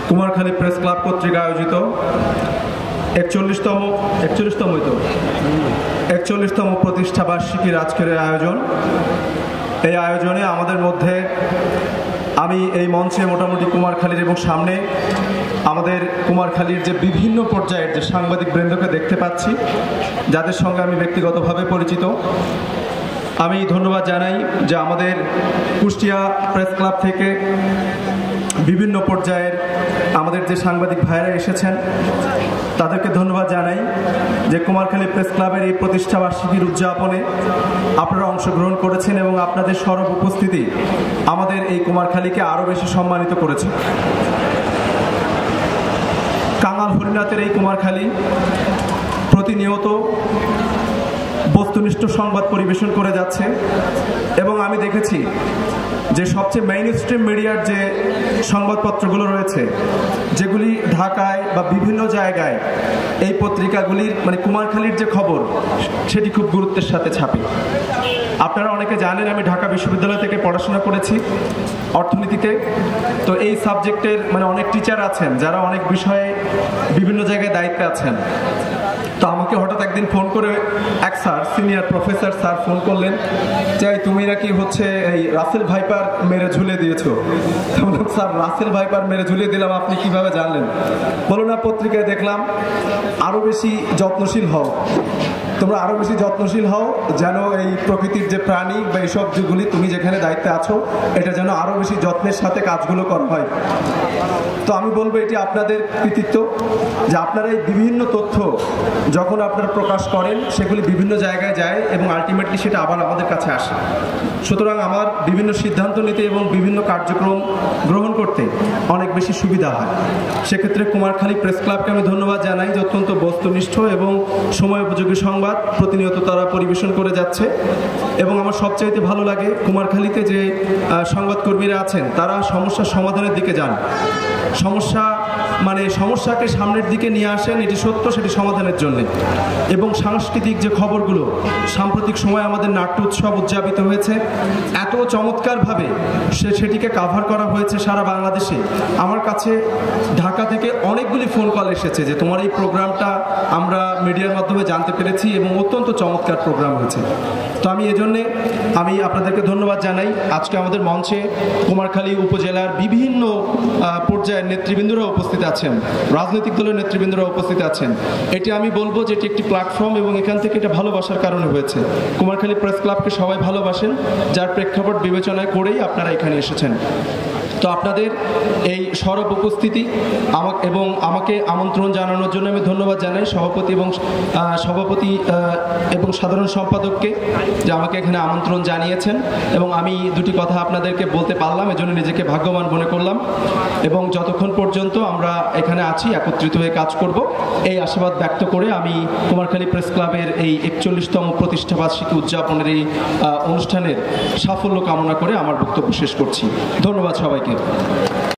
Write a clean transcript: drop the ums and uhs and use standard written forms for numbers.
Kumarkhali press club কর্তৃক আয়োজিত 41তম প্রতিষ্ঠা বার্ষিকীর আজকের আয়োজন। এই আয়োজনে আমাদের মধ্যে আমি এই মঞ্চে মোটামুটি কুমারখালীর এবং সামনে আমাদের কুমারখালীর যে বিভিন্ন পর্যায়ের যে সাংবাদিক বৃন্দকে দেখতে পাচ্ছি, যাদের সঙ্গে আমি ব্যক্তিগতভাবে পরিচিত। আমি ধন্যবাদ জানাই যে আমাদের কুষ্টিয়া প্রেস ক্লাব থেকে বিভিন্ন পর্যায়ের আমাদের যে সাংবাদিক ভাইরা এসেছেন, তাদেরকে ধন্যবাদ জানাই যে কুমারখালী প্রেস ক্লাবের এই প্রতিষ্ঠা বার্ষিকীর উদযাপনে আপনারা অংশগ্রহণ করেছেন এবং আপনাদের সরব উপস্থিতি আমাদের এই কুমারখালীকে আরও বেশি সম্মানিত করেছে। কাঙাল হরিনাথের এই কুমারখালী প্রতিনিয়ত বস্তুনিষ্ঠ সংবাদ পরিবেশন করে যাচ্ছে এবং আমি দেখেছি যে সবচেয়ে মেইন স্ট্রিম মিডিয়ার যে সংবাদপত্রগুলো রয়েছে, যেগুলি ঢাকায় বা বিভিন্ন জায়গায় এই পত্রিকাগুলির কুমারখালীর যে খবর সেটি খুব গুরুত্বের সাথে ছাপে। আপনারা অনেকে জানেন আমি ঢাকা বিশ্ববিদ্যালয় থেকে পড়াশোনা করেছি অর্থনীতিতে। তো এই সাবজেক্টের অনেক টিচার আছেন যারা অনেক বিষয়ে বিভিন্ন জায়গায় দায়িত্বে আছেন। তো আমাকে হঠাৎ একদিন ফোন করে এক sir, senior professor sir phone করলেন যে তুমি নাকি এই রাসেল ভাইপার মেরে ঝুলিয়ে দিয়েছো। বললাম স্যার, রাসেল ভাইপার মেরে ঝুলিয়ে দিলাম, আপনি কিভাবে জানলেন? বলো না, পত্রিকায় দেখলাম আরো বেশি যত্নশীল হও, তোমরা আরো বেশি যত্নশীল হও যেন এই প্রকৃতির যে প্রাণী বা এইসব যেগুলি তুমি যেখানে দায়িত্বে আছো এটা যেন আরো বেশি যত্নের সাথে কাজগুলো করা হয়। তো আমি বলবো এটি আপনাদের কৃতিত্ব যে আপনারা এই বিভিন্ন তথ্য যখন আপনারা প্রকাশ করেন সেগুলি বিভিন্ন জায়গায় যায় এবং আলটিমেটলি সেটা আবার আমাদের কাছে আসে। সুতরাং আমার বিভিন্ন সিদ্ধান্ত নিতে এবং বিভিন্ন কার্যক্রম গ্রহণ করতে অনেক বেশি সুবিধা হয়। সেক্ষেত্রে কুমারখালী প্রেস ক্লাবকে আমি ধন্যবাদ জানাই যে অত্যন্ত বস্তুনিষ্ঠ এবং সময় উপযোগী সংবাদ প্রতিনিয়ত তারা পরিবেশন করে যাচ্ছে। এবং আমার সবচাইতে ভালো লাগে কুমারখালীতে যে সংবাদকর্মীরা আছেন তারা সমস্যার সমাধানের দিকে যান। সমস্যাকে সামনের দিকে নিয়ে আসেন, এটি সত্য, সেটি সমাধানের জন্য। এবং সাংস্কৃতিক যে খবরগুলো, সাম্প্রতিক সময় আমাদের নাট্য উৎসব উদযাপিত হয়েছে, এত চমৎকারভাবে সেটিকে কাভার করা হয়েছে সারা বাংলাদেশে। আমার কাছে ঢাকা থেকে অনেকগুলি ফোন কল এসেছে যে তোমার এই প্রোগ্রামটা আমরা মিডিয়ার মাধ্যমে জানতে পেরেছি এবং অত্যন্ত চমৎকার প্রোগ্রাম হয়েছে। তো আমি এজন্যে আপনাদেরকে ধন্যবাদ জানাই। আজকে আমাদের মঞ্চে কুমারখালী উপজেলার বিভিন্ন পর্যায়ের নেতৃবৃন্দরা উপস্থিত আছেন, রাজনৈতিক দলের নেতৃবৃন্দরা উপস্থিত আছেন। এটি আমি বলবো যে এটি একটি প্ল্যাটফর্ম এবং এখান থেকে এটা ভালোবাসার কারণে হয়েছে। কুমারখালী প্রেস ক্লাবকে সবাই ভালোবাসেন, যার প্রেক্ষাপট বিবেচনায় করেই আপনারা এখানে এসেছেন। তো আপনাদের এই সরব উপস্থিতি আমাকে আমন্ত্রণ জানানোর জন্য আমি ধন্যবাদ জানাই সভাপতি এবং সাধারণ সম্পাদককে যে আমাকে এখানে আমন্ত্রণ জানিয়েছেন এবং আমি দুটি কথা আপনাদেরকে বলতে পারলাম, এজন্য নিজেকে ভাগ্যবান মনে করলাম। এবং যতক্ষণ পর্যন্ত আমরা এখানে আছি একত্রিত হয়ে কাজ করব এই আশাবাদ ব্যক্ত করে আমি কুমারখালী প্রেস ক্লাবের এই 41তম প্রতিষ্ঠা বার্ষিকী উদযাপনের এই অনুষ্ঠানের সাফল্য কামনা করে আমার বক্তব্য শেষ করছি। ধন্যবাদ সবাইকে।